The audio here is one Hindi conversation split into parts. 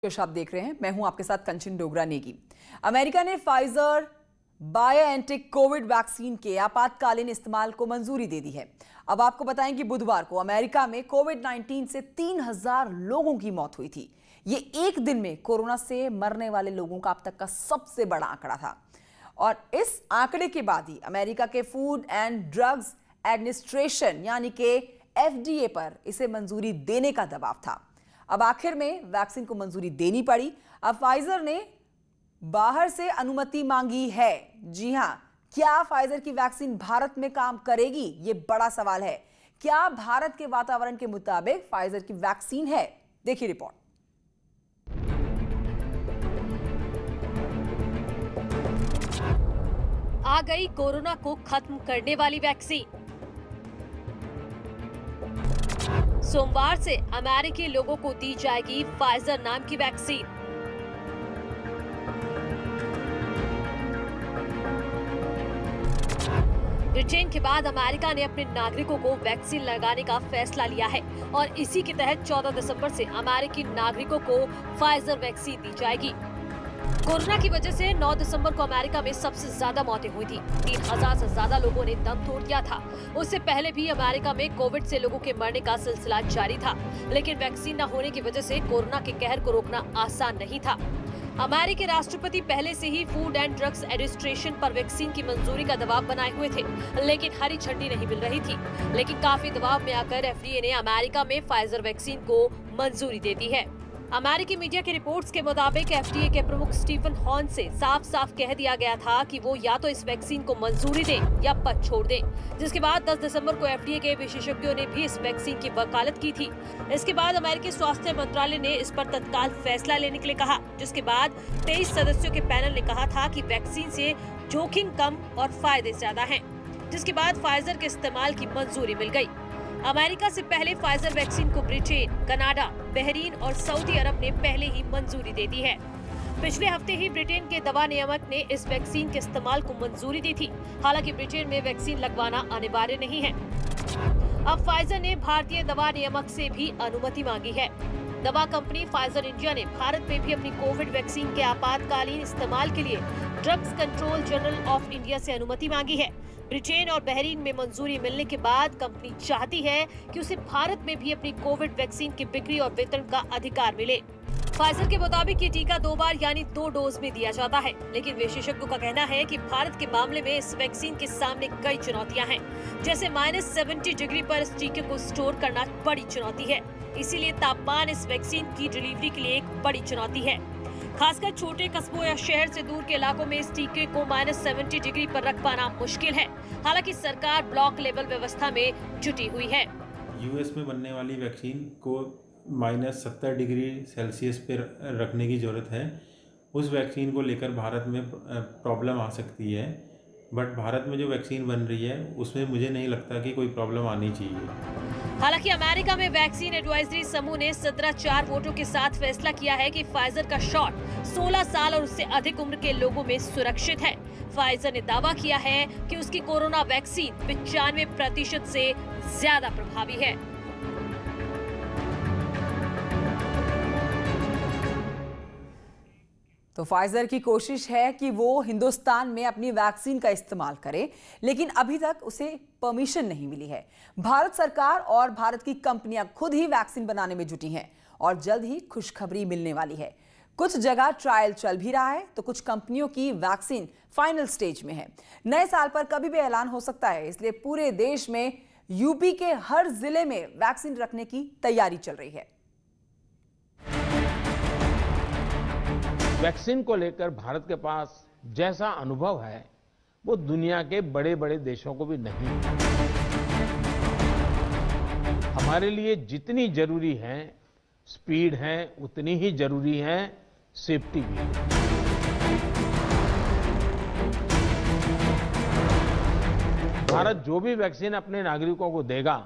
आप देख रहे हैं, मैं हूं आपके साथ कंचन डोगरा नेगी। अमेरिका ने फाइजर बायोएनटेक कोविड वैक्सीन के आपातकालीन इस्तेमाल को मंजूरी दे दी है। अब आपको बताएं कि बुधवार को अमेरिका में कोविड-19 से 3000 लोगों की मौत हुई थी। ये एक दिन में कोरोना से मरने वाले लोगों का अब तक का सबसे बड़ा आंकड़ा था और इस आंकड़े के बाद ही अमेरिका के फूड एंड ड्रग्स एडमिनिस्ट्रेशन यानी कि FDA पर इसे मंजूरी देने का दबाव था। अब आखिर में वैक्सीन को मंजूरी देनी पड़ी। अब फाइजर ने बाहर से अनुमति मांगी है। जी हां, क्या फाइजर की वैक्सीन भारत में काम करेगी? ये बड़ा सवाल है। क्या भारत के वातावरण के मुताबिक फाइजर की वैक्सीन है? देखिए रिपोर्ट। आ गई कोरोना को खत्म करने वाली वैक्सीन। सोमवार से अमेरिकी लोगों को दी जाएगी फाइजर नाम की वैक्सीन। ब्रिटेन के बाद अमेरिका ने अपने नागरिकों को वैक्सीन लगाने का फैसला लिया है और इसी के तहत 14 दिसंबर से अमेरिकी नागरिकों को फाइजर वैक्सीन दी जाएगी। कोरोना की वजह से 9 दिसंबर को अमेरिका में सबसे ज्यादा मौतें हुई थी। 3000 से ज्यादा लोगों ने दम तोड़ दिया था। उससे पहले भी अमेरिका में कोविड से लोगों के मरने का सिलसिला जारी था, लेकिन वैक्सीन न होने की वजह से कोरोना के कहर को रोकना आसान नहीं था। अमेरिकी राष्ट्रपति पहले से ही फूड एंड ड्रग्स एडमिनिस्ट्रेशन पर वैक्सीन की मंजूरी का दबाव बनाए हुए थे, लेकिन हरी झंडी नहीं मिल रही थी। लेकिन काफी दबाव में आकर FDA ने अमेरिका में फाइजर वैक्सीन को मंजूरी दे दी है। अमेरिकी मीडिया की रिपोर्ट्स के मुताबिक FDA के प्रमुख स्टीफन हॉर्न से साफ साफ कह दिया गया था कि वो या तो इस वैक्सीन को मंजूरी दें या पद छोड़ दें। जिसके बाद 10 दिसंबर को FDA के विशेषज्ञों ने भी इस वैक्सीन की वकालत की थी। इसके बाद अमेरिकी स्वास्थ्य मंत्रालय ने इस पर तत्काल फैसला लेने के लिए कहा, जिसके बाद 23 सदस्यों के पैनल ने कहा था कि वैक्सीन से जोखिम कम और फायदे ज्यादा हैं। जिसके बाद फाइजर के इस्तेमाल की मंजूरी मिल गई। अमेरिका से पहले फाइजर वैक्सीन को ब्रिटेन, कनाडा, बहरीन और सऊदी अरब ने पहले ही मंजूरी दे दी है। पिछले हफ्ते ही ब्रिटेन के दवा नियामक ने इस वैक्सीन के इस्तेमाल को मंजूरी दी थी। हालांकि ब्रिटेन में वैक्सीन लगवाना अनिवार्य नहीं है। अब फाइजर ने भारतीय दवा नियामक से भी अनुमति मांगी है। दवा कंपनी फाइजर इंडिया ने भारत में भी अपनी कोविड वैक्सीन के आपातकालीन इस्तेमाल के लिए drugs control general of India से अनुमति मांगी है। ब्रिटेन और बहरीन में मंजूरी मिलने के बाद कंपनी चाहती है कि उसे भारत में भी अपनी कोविड वैक्सीन की बिक्री और वितरण का अधिकार मिले। फाइजर के मुताबिक ये टीका 2 बार यानी 2 डोज में दिया जाता है, लेकिन विशेषज्ञों का कहना है कि भारत के मामले में इस वैक्सीन के सामने कई चुनौतियां हैं। जैसे -70 डिग्री पर इस टीके को स्टोर करना बड़ी चुनौती है। इसीलिए तापमान इस वैक्सीन की डिलीवरी के लिए एक बड़ी चुनौती है। खासकर छोटे कस्बों या शहर से दूर के इलाकों में इस टीके को -70 डिग्री पर रख पाना मुश्किल है। हालांकि सरकार ब्लॉक लेवल व्यवस्था में जुटी हुई है। US में बनने वाली वैक्सीन को -70 डिग्री सेल्सियस पर रखने की ज़रूरत है। उस वैक्सीन को लेकर भारत में प्रॉब्लम आ सकती है, बट भारत में जो वैक्सीन बन रही है उसमें मुझे नहीं लगता कि कोई प्रॉब्लम आनी चाहिए। हालांकि अमेरिका में वैक्सीन एडवाइजरी समूह ने 17-4 वोटों के साथ फैसला किया है कि फाइजर का शॉट 16 साल और उससे अधिक उम्र के लोगों में सुरक्षित है। फाइजर ने दावा किया है कि उसकी कोरोना वैक्सीन 95% से ज्यादा प्रभावी है। तो फाइजर की कोशिश है कि वो हिंदुस्तान में अपनी वैक्सीन का इस्तेमाल करे, लेकिन अभी तक उसे परमिशन नहीं मिली है। भारत सरकार और भारत की कंपनियां खुद ही वैक्सीन बनाने में जुटी हैं और जल्द ही खुशखबरी मिलने वाली है। कुछ जगह ट्रायल चल भी रहा है, तो कुछ कंपनियों की वैक्सीन फाइनल स्टेज में है। नए साल पर कभी भी ऐलान हो सकता है, इसलिए पूरे देश में यूपी के हर जिले में वैक्सीन रखने की तैयारी चल रही है। वैक्सीन को लेकर भारत के पास जैसा अनुभव है वो दुनिया के बड़े बड़े देशों को भी नहीं है। हमारे लिए जितनी जरूरी है स्पीड है, उतनी ही जरूरी है सेफ्टी भी। भारत जो भी वैक्सीन अपने नागरिकों को देगा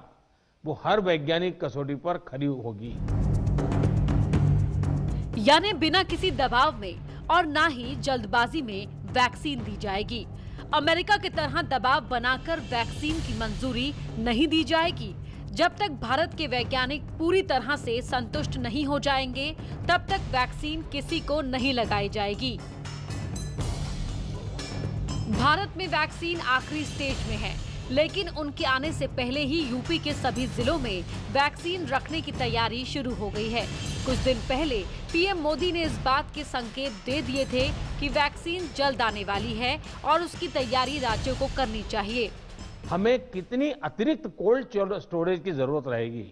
वो हर वैज्ञानिक कसौटी पर खरी होगी। यानी बिना किसी दबाव में और ना ही जल्दबाजी में वैक्सीन दी जाएगी। अमेरिका की तरह दबाव बनाकर वैक्सीन की मंजूरी नहीं दी जाएगी। जब तक भारत के वैज्ञानिक पूरी तरह से संतुष्ट नहीं हो जाएंगे, तब तक वैक्सीन किसी को नहीं लगाई जाएगी। भारत में वैक्सीन आखिरी स्टेज में है, लेकिन उनके आने से पहले ही यूपी के सभी जिलों में वैक्सीन रखने की तैयारी शुरू हो गई है। कुछ दिन पहले पीएम मोदी ने इस बात के संकेत दे दिए थे कि वैक्सीन जल्द आने वाली है और उसकी तैयारी राज्यों को करनी चाहिए। हमें कितनी अतिरिक्त कोल्ड स्टोरेज की जरूरत रहेगी,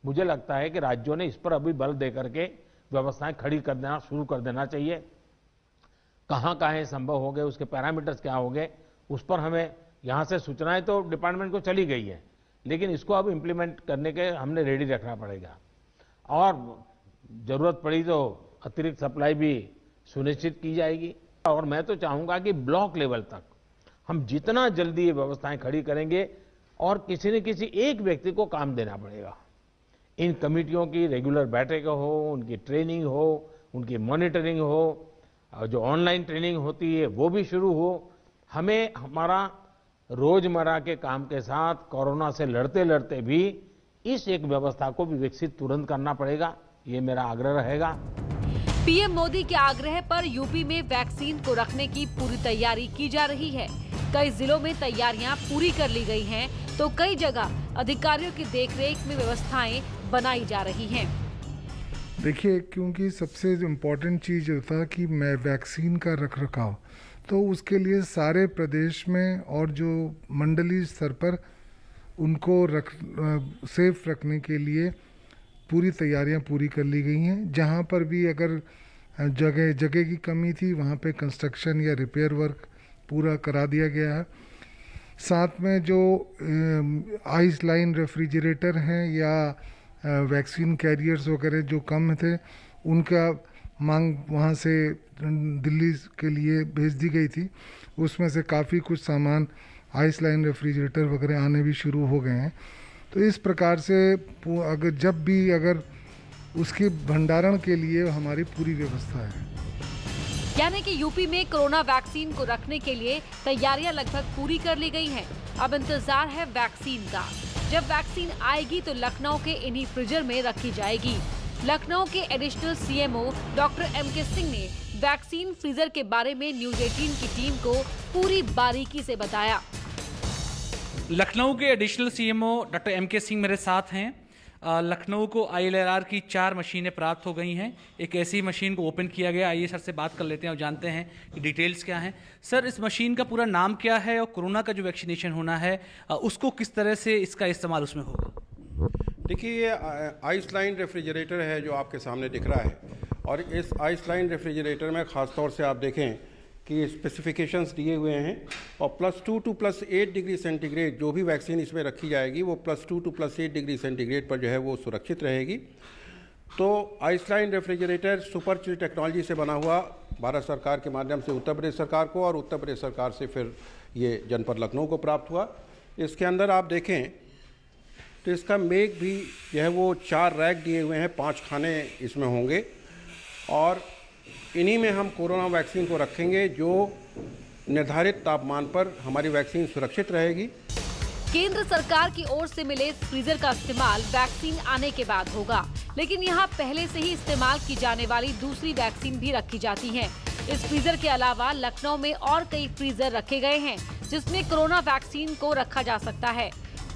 मुझे लगता है कि राज्यों ने इस पर अभी बल दे करके व्यवस्थाएं खड़ी कर देना शुरू कर देना चाहिए। कहाँ कहाँ संभव हो गए, उसके पैरामीटर्स क्या हो गए, उस पर हमें यहाँ से सूचनाएं तो डिपार्टमेंट को चली गई है, लेकिन इसको अब इम्प्लीमेंट करने के हमने रेडी रखना पड़ेगा और जरूरत पड़ी तो अतिरिक्त सप्लाई भी सुनिश्चित की जाएगी। और मैं तो चाहूंगा कि ब्लॉक लेवल तक हम जितना जल्दी ये व्यवस्थाएं खड़ी करेंगे और किसी न किसी एक व्यक्ति को काम देना पड़ेगा। इन कमेटियों की रेगुलर बैठकें हो, उनकी ट्रेनिंग हो, उनकी मॉनिटरिंग हो, और जो ऑनलाइन ट्रेनिंग होती है वो भी शुरू हो। हमें हमारा रोजमर्रा के काम के साथ कोरोना से लड़ते लड़ते भी इस एक व्यवस्था को भी विकसित तुरंत करना पड़ेगा, ये मेरा आग्रह रहेगा। पीएम मोदी के आग्रह पर यूपी में वैक्सीन को रखने की पूरी तैयारी की जा रही है। कई जिलों में तैयारियां पूरी कर ली गई हैं, तो कई जगह अधिकारियों की देखरेख में व्यवस्थाएं बनाई जा रही हैं। देखिए, क्योंकि सबसे इम्पोर्टेंट चीज़ होता है कि मैं वैक्सीन का रखरखाव, तो उसके लिए सारे प्रदेश में और जो मंडलीय स्तर पर उनको सेफ रखने के लिए पूरी तैयारियां पूरी कर ली गई हैं। जहां पर भी अगर जगह की कमी थी, वहां पे कंस्ट्रक्शन या रिपेयर वर्क पूरा करा दिया गया है। साथ में जो आइस लाइन रेफ्रिजरेटर हैं या वैक्सीन कैरियर्स वगैरह जो कम थे, उनका मांग वहाँ से दिल्ली के लिए भेज दी गई थी। उसमें से काफ़ी कुछ सामान आइस लाइन रेफ्रिजरेटर वगैरह आने भी शुरू हो गए हैं। तो इस प्रकार से अगर उसके भंडारण के लिए हमारी पूरी व्यवस्था है। यानी कि यूपी में कोरोना वैक्सीन को रखने के लिए तैयारियां लगभग पूरी कर ली गई हैं। अब इंतजार है वैक्सीन का। जब वैक्सीन आएगी तो लखनऊ के इन्हीं फ्रीजर में रखी जाएगी। लखनऊ के additional CMO doctor MK Singh ने वैक्सीन फ्रीजर के बारे में न्यूज 18 की टीम को पूरी बारीकी से बताया। लखनऊ के additional CMO doctor MK Singh मेरे साथ हैं। लखनऊ को ILRR की 4 मशीनें प्राप्त हो गई हैं। एक ऐसी मशीन को ओपन किया गया। आइए सर से बात कर लेते हैं और जानते हैं कि डिटेल्स क्या हैं। सर, इस मशीन का पूरा नाम क्या है और कोरोना का जो वैक्सीनेशन होना है उसको किस तरह से इसका इस्तेमाल उसमें होगा? देखिए, ये आइस लाइन रेफ्रिजरेटर है जो आपके सामने दिख रहा है, और इस आइस लाइन रेफ्रिजरेटर में ख़ास तौर से आप देखें कि स्पेसिफिकेशंस दिए हुए हैं, और +2 to +8 डिग्री सेंटीग्रेड जो भी वैक्सीन इसमें रखी जाएगी वो +2 to +8 डिग्री सेंटीग्रेड पर जो है वो सुरक्षित रहेगी। तो ice line refrigerator super chill technology से बना हुआ भारत सरकार के माध्यम से उत्तर प्रदेश सरकार को, और उत्तर प्रदेश सरकार से फिर ये जनपद लखनऊ को प्राप्त हुआ। इसके अंदर आप देखें तो इसका मेक भी जो है वो 4 रैक दिए हुए हैं, 5 खाने इसमें होंगे, और इन्हीं में हम कोरोना वैक्सीन को रखेंगे जो निर्धारित तापमान पर हमारी वैक्सीन सुरक्षित रहेगी। केंद्र सरकार की ओर से मिले फ्रीजर का इस्तेमाल वैक्सीन आने के बाद होगा, लेकिन यहाँ पहले से ही इस्तेमाल की जाने वाली दूसरी वैक्सीन भी रखी जाती है। इस फ्रीजर के अलावा लखनऊ में और कई फ्रीजर रखे गए हैं जिसमें कोरोना वैक्सीन को रखा जा सकता है।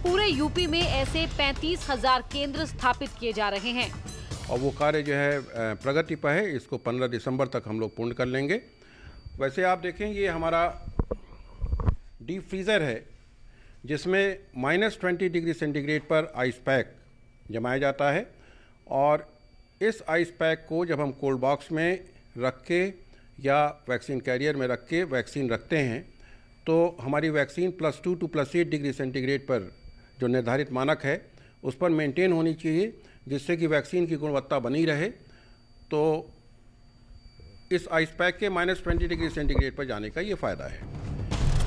पूरे यूपी में ऐसे 35,000 केंद्र स्थापित किए जा रहे हैं और वो कार्य जो है प्रगति पर है। इसको 15 दिसंबर तक हम लोग पूर्ण कर लेंगे। वैसे आप देखें, ये हमारा डीप फ्रीज़र है जिसमें -20 डिग्री सेंटीग्रेड पर आइस पैक जमाया जाता है, और इस आइस पैक को जब हम कोल्ड बॉक्स में रख के या वैक्सीन कैरियर में रख के वैक्सीन रखते हैं तो हमारी वैक्सीन +2 to +8 डिग्री सेंटीग्रेड पर जो निर्धारित मानक है उस पर मेंटेन होनी चाहिए, जिससे कि वैक्सीन की गुणवत्ता बनी रहे। तो इस आइस पैक के -20 डिग्री सेंटीग्रेड पर जाने का ये फ़ायदा है।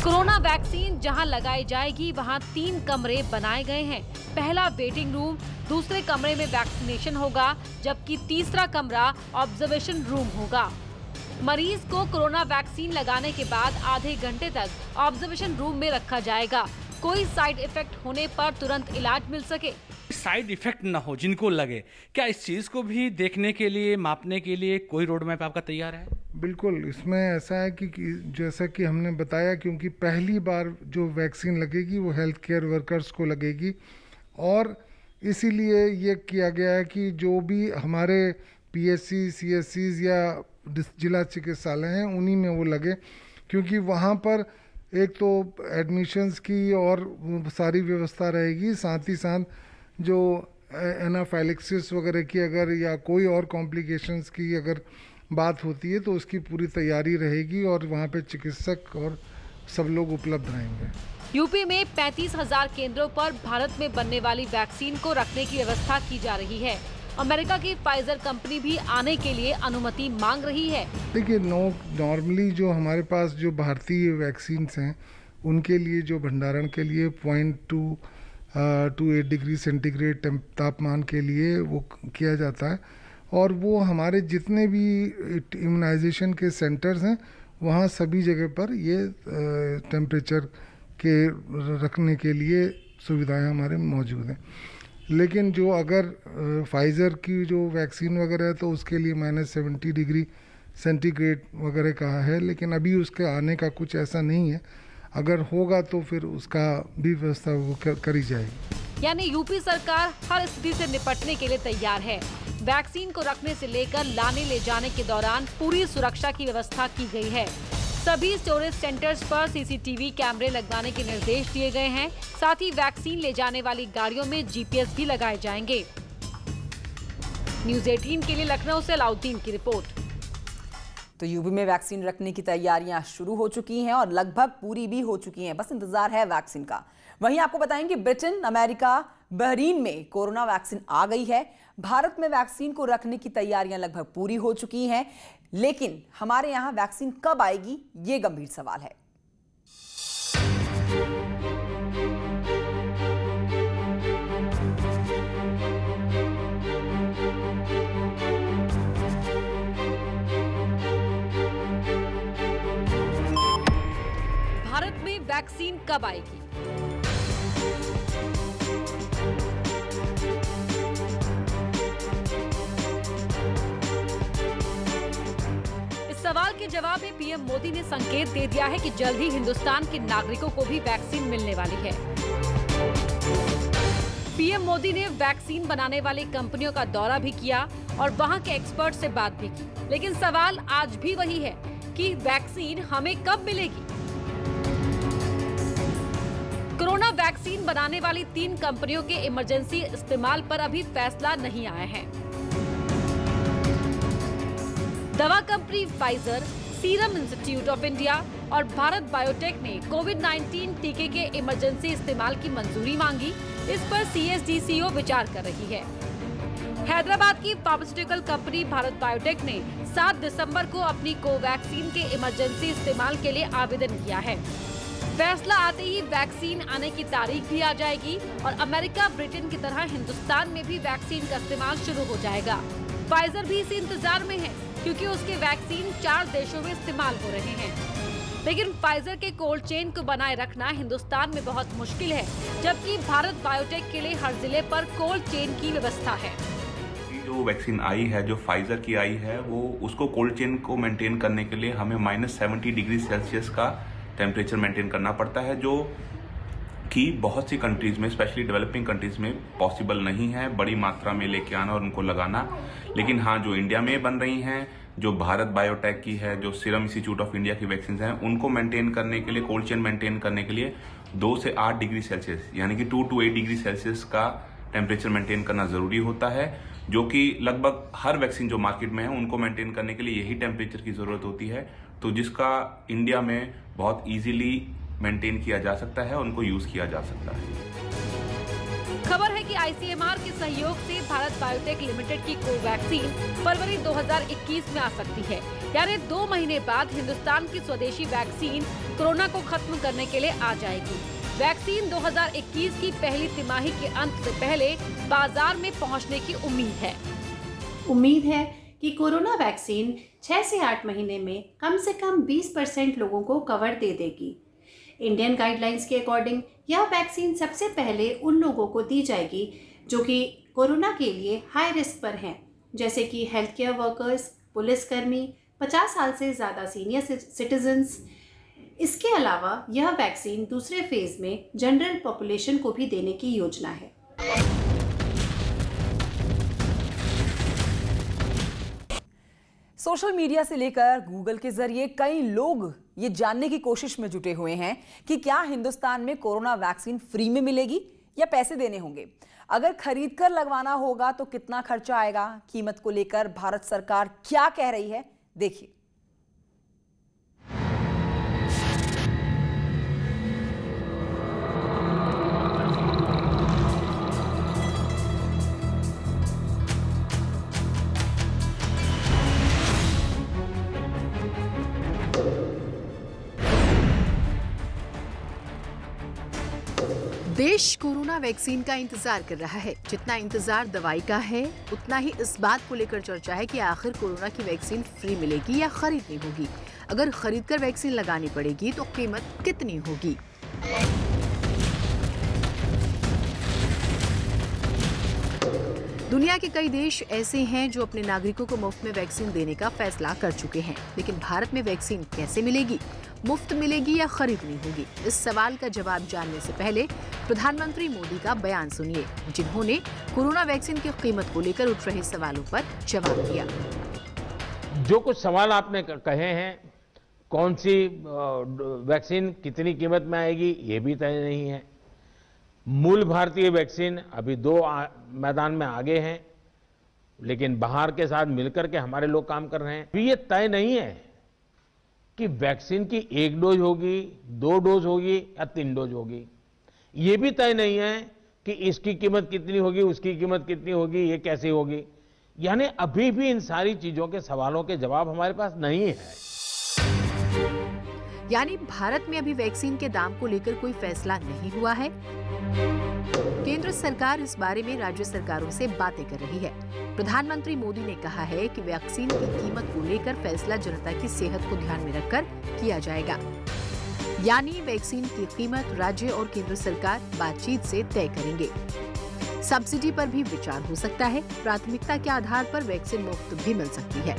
कोरोना वैक्सीन जहां लगाई जाएगी वहां 3 कमरे बनाए गए हैं। पहला वेटिंग रूम, दूसरे कमरे में वैक्सीनेशन होगा, जबकि तीसरा कमरा ऑब्जर्वेशन रूम होगा। मरीज को कोरोना वैक्सीन लगाने के बाद आधे घंटे तक ऑब्जर्वेशन रूम में रखा जाएगा। कोई साइड इफेक्ट होने पर तुरंत इलाज मिल सके। साइड इफेक्ट ना हो जिनको लगे, क्या इस चीज को भी देखने के लिए, मापने के लिए कोई रोड मैप आपका तैयार है? बिल्कुल, इसमें ऐसा है कि जैसा कि हमने बताया, क्योंकि पहली बार जो वैक्सीन लगेगी वो हेल्थ केयर वर्कर्स को लगेगी, और इसीलिए ये किया गया है कि जो भी हमारे पीएचसी, सीएचसीज या जिला चिकित्सालय हैं उन्हीं में वो लगे, क्योंकि वहाँ पर एक तो एडमिशन्स की और सारी व्यवस्था रहेगी, साथ ही साथ जो एनाफाइलेक्सिस वगैरह की अगर या कोई और कॉम्प्लिकेशंस की अगर बात होती है तो उसकी पूरी तैयारी रहेगी, और वहाँ पे चिकित्सक और सब लोग उपलब्ध रहेंगे। यूपी में 35,000 केंद्रों पर भारत में बनने वाली वैक्सीन को रखने की व्यवस्था की जा रही है। अमेरिका की फाइजर कंपनी भी आने के लिए अनुमति मांग रही है। देखिए, नॉर्मली जो हमारे पास जो भारतीय वैक्सीन्स हैं उनके लिए जो भंडारण के लिए 0.28 डिग्री सेंटीग्रेड तापमान के लिए वो किया जाता है, और वो हमारे जितने भी इम्यूनाइजेशन के सेंटर्स हैं वहाँ सभी जगह पर ये टेम्परेचर के रखने के लिए सुविधाएं हमारे मौजूद हैं। लेकिन जो अगर फाइज़र की जो वैक्सीन वगैरह है तो उसके लिए -70 डिग्री सेंटीग्रेड वगैरह कहा है, लेकिन अभी उसके आने का कुछ ऐसा नहीं है। अगर होगा तो फिर उसका भी व्यवस्था वो करी जाएगी। यानी यूपी सरकार हर स्थिति से निपटने के लिए तैयार है। वैक्सीन को रखने से लेकर लाने ले जाने के दौरान पूरी सुरक्षा की व्यवस्था की गई है। सभी स्टोरेज सेंटर्स पर सीसीटीवी कैमरे लगाने के निर्देश दिए गए हैं। साथ ही वैक्सीन ले जाने वाली गाड़ियों में जीपीएस भी लगाए जाएंगे। न्यूज़ 18 के लिए लखनऊ से अलाउद्दीन की रिपोर्ट। तो यूपी में वैक्सीन रखने की तैयारियां शुरू हो चुकी हैं और लगभग पूरी भी हो चुकी हैं, बस इंतजार है वैक्सीन का। वहीं आपको बताएंगे ब्रिटेन, अमेरिका, बहरीन में कोरोना वैक्सीन आ गई है। भारत में वैक्सीन को रखने की तैयारियां लगभग पूरी हो चुकी हैं, लेकिन हमारे यहां वैक्सीन कब आएगी, ये गंभीर सवाल है। भारत में वैक्सीन कब आएगी? इस सवाल के जवाब में पीएम मोदी ने संकेत दे दिया है कि जल्द ही हिंदुस्तान के नागरिकों को भी वैक्सीन मिलने वाली है। पीएम मोदी ने वैक्सीन बनाने वाली कंपनियों का दौरा भी किया और वहां के एक्सपर्ट से बात भी की, लेकिन सवाल आज भी वही है कि वैक्सीन हमें कब मिलेगी। कोरोना वैक्सीन बनाने वाली 3 कंपनियों के इमरजेंसी इस्तेमाल पर अभी फैसला नहीं आया है। दवा company Pfizer, serum institute of India और भारत बायोटेक ने कोविड-19 टीके के इमरजेंसी इस्तेमाल की मंजूरी मांगी। इस पर CSDCO विचार कर रही है। हैदराबाद की फार्मास्यूटिकल कंपनी भारत बायोटेक ने 7 दिसंबर को अपनी कोवैक्सीन के इमरजेंसी इस्तेमाल के लिए आवेदन किया है। फैसला आते ही वैक्सीन आने की तारीख भी आ जाएगी और अमेरिका, ब्रिटेन की तरह हिंदुस्तान में भी वैक्सीन का इस्तेमाल शुरू हो जाएगा। फाइजर भी इसी इंतजार में है, क्योंकि उसके वैक्सीन 4 देशों में इस्तेमाल हो रहे हैं। लेकिन फाइजर के कोल्ड चेन को बनाए रखना हिंदुस्तान में बहुत मुश्किल है, जबकि भारत बायोटेक के लिए हर जिले पर कोल्ड चेन की व्यवस्था है। जो वैक्सीन आई है, जो फाइजर की आई है, वो उसको कोल्ड चेन को मेंटेन करने के लिए हमें -70 डिग्री सेल्सियस का टेम्परेचर मेंटेन करना पड़ता है, जो कि बहुत सी कंट्रीज में, स्पेशली डेवलपिंग कंट्रीज में पॉसिबल नहीं है बड़ी मात्रा में लेके आना और उनको लगाना। लेकिन हाँ, जो इंडिया में बन रही हैं, जो भारत बायोटेक की है, जो सीरम इंस्टीट्यूट ऑफ इंडिया की वैक्सीन हैं, उनको मेंटेन करने के लिए, कोल्ड चेन मेंटेन करने के लिए 2 से 8 डिग्री सेल्सियस यानी कि 2 to 8 डिग्री सेल्सियस का टेम्परेचर मेंटेन करना जरूरी होता है, जो कि लगभग हर वैक्सीन जो मार्केट में है उनको मेंटेन करने के लिए यही टेम्परेचर की जरूरत होती है, तो जिसका इंडिया में बहुत इजीली मेंटेन किया जा सकता है, उनको यूज किया जा सकता है। खबर है कि ICMR के सहयोग से भारत बायोटेक लिमिटेड की कोवैक्सीन फरवरी 2021 में आ सकती है, यानी 2 महीने बाद हिंदुस्तान की स्वदेशी वैक्सीन कोरोना को खत्म करने के लिए आ जाएगी। वैक्सीन 2021 की पहली तिमाही के अंत से पहले बाजार में पहुंचने की उम्मीद है कि कोरोना वैक्सीन 6 से 8 महीने में कम से कम 20% लोगों को कवर दे देगी। इंडियन गाइडलाइंस के अकॉर्डिंग यह वैक्सीन सबसे पहले उन लोगों को दी जाएगी जो कि कोरोना के लिए हाई रिस्क पर हैं, जैसे कि हेल्थ केयर वर्कर्स, पुलिसकर्मी, 50 साल से ज़्यादा सीनियर सिटीजन्स। इसके अलावा यह वैक्सीन दूसरे फेज में जनरल पॉपुलेशन को भी देने की योजना है। सोशल मीडिया से लेकर गूगल के जरिए कई लोग ये जानने की कोशिश में जुटे हुए हैं कि क्या हिंदुस्तान में कोरोना वैक्सीन फ्री में मिलेगी या पैसे देने होंगे। अगर खरीदकर लगवाना होगा तो कितना खर्चा आएगा, कीमत को लेकर भारत सरकार क्या कह रही है, देखिए। देश कोरोना वैक्सीन का इंतजार कर रहा है। जितना इंतजार दवाई का है, उतना ही इस बात को लेकर चर्चा है कि आखिर कोरोना की वैक्सीन फ्री मिलेगी या खरीदनी होगी। अगर खरीदकर वैक्सीन लगानी पड़ेगी तो कीमत कितनी होगी। दुनिया के कई देश ऐसे हैं जो अपने नागरिकों को मुफ्त में वैक्सीन देने का फैसला कर चुके हैं, लेकिन भारत में वैक्सीन कैसे मिलेगी, मुफ्त मिलेगी या खरीदनी होगी? इस सवाल का जवाब जानने से पहले प्रधानमंत्री मोदी का बयान सुनिए, जिन्होंने कोरोना वैक्सीन की कीमत को लेकर उठ रहे सवालों पर जवाब दिया। जो कुछ सवाल आपने कहे हैं, कौन सी वैक्सीन कितनी कीमत में आएगी, ये भी तय नहीं है। मूल भारतीय वैक्सीन अभी दो मैदान में आगे हैं, लेकिन बाहर के साथ मिलकर के हमारे लोग काम कर रहे हैं। अभी ये तय नहीं है कि वैक्सीन की 1 डोज होगी, 2 डोज होगी या 3 डोज होगी। ये भी तय नहीं है कि इसकी कीमत कितनी होगी, उसकी कीमत कितनी होगी, ये कैसे होगी। यानी अभी भी इन सारी चीजों के सवालों के जवाब हमारे पास नहीं है। यानी भारत में अभी वैक्सीन के दाम को लेकर कोई फैसला नहीं हुआ है। केंद्र सरकार इस बारे में राज्य सरकारों से बातें कर रही है। प्रधानमंत्री मोदी ने कहा है कि वैक्सीन की कीमत को लेकर फैसला जनता की सेहत को ध्यान में रखकर किया जाएगा। यानी वैक्सीन की कीमत राज्य और केंद्र सरकार बातचीत से तय करेंगे। सब्सिडी पर भी विचार हो सकता है। प्राथमिकता के आधार पर वैक्सीन मुफ्त भी मिल सकती है।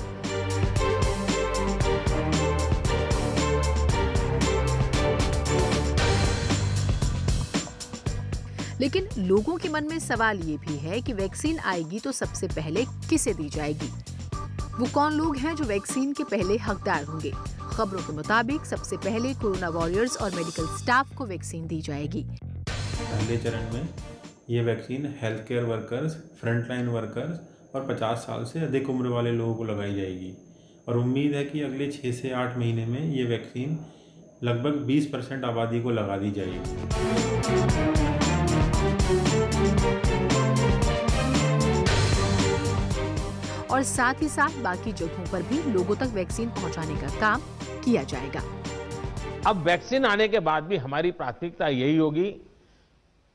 लेकिन लोगों के मन में सवाल ये भी है कि वैक्सीन आएगी तो सबसे पहले किसे दी जाएगी? वो कौन लोग हैं जो वैक्सीन के पहले हकदार होंगे? खबरों के मुताबिक सबसे पहले कोरोना वॉरियर्स और मेडिकल स्टाफ को वैक्सीन दी जाएगी। पहले चरण में ये vaccine health care workers, frontline workers और 50 साल से अधिक उम्र वाले लोगों को लगाई जाएगी। और उम्मीद है कि अगले 6 से 8 महीने में ये वैक्सीन लगभग 20% आबादी को लगा दी जाएगी। और साथ ही साथ बाकी जगहों पर भी लोगों तक वैक्सीन पहुंचाने का काम किया जाएगा। अब वैक्सीन आने के बाद भी हमारी प्राथमिकता यही होगी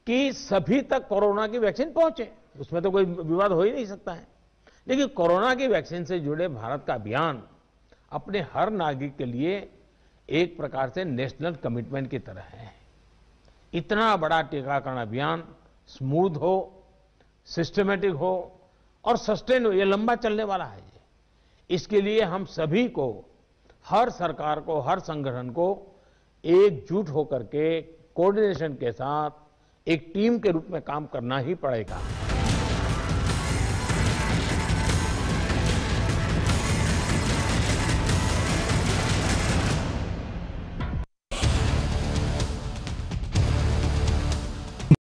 कि सभी तक कोरोना की वैक्सीन पहुंचे। उसमें तो कोई विवाद हो ही नहीं सकता है। लेकिन कोरोना की वैक्सीन से जुड़े भारत का अभियान अपने हर नागरिक के लिए एक प्रकार से नेशनल कमिटमेंट की तरह है। इतना बड़ा टीकाकरण अभियान स्मूथ हो, सिस्टमेटिक हो और सस्टेन हो, ये लंबा चलने वाला है। इसके लिए हम सभी को, हर सरकार को, हर संगठन को एकजुट होकर के कोऑर्डिनेशन के साथ एक टीम के रूप में काम करना ही पड़ेगा।